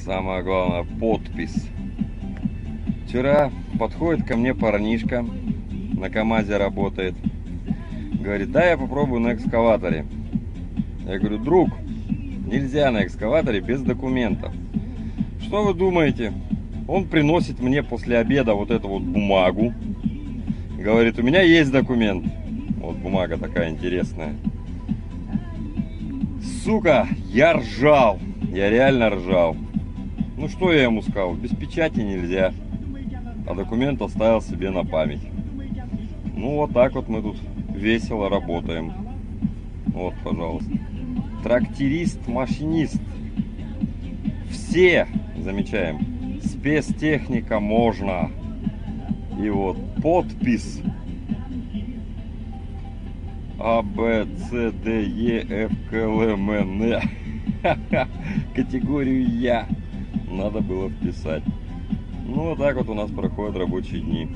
Самое главное, подпись. Вчера подходит ко мне парнишка, на КамАЗе работает. Говорит, да, я попробую на экскаваторе. Я говорю, друг, нельзя на экскаваторе без документов. Что вы думаете? Он приносит мне после обеда вот эту вот бумагу. Говорит, у меня есть документ. Вот бумага такая интересная. Сука, я ржал. Я реально ржал. Ну что я ему сказал? Без печати нельзя. А документ оставил себе на память. Ну вот так вот мы тут весело работаем. Вот, пожалуйста. Тракторист, машинист. Все замечаем. Спецтехника можно. И вот подпись. А, Б, С, Д, Е, Ф, К, Л, М, Н. Категорию Я надо было вписать. Ну вот так вот у нас проходят рабочие дни.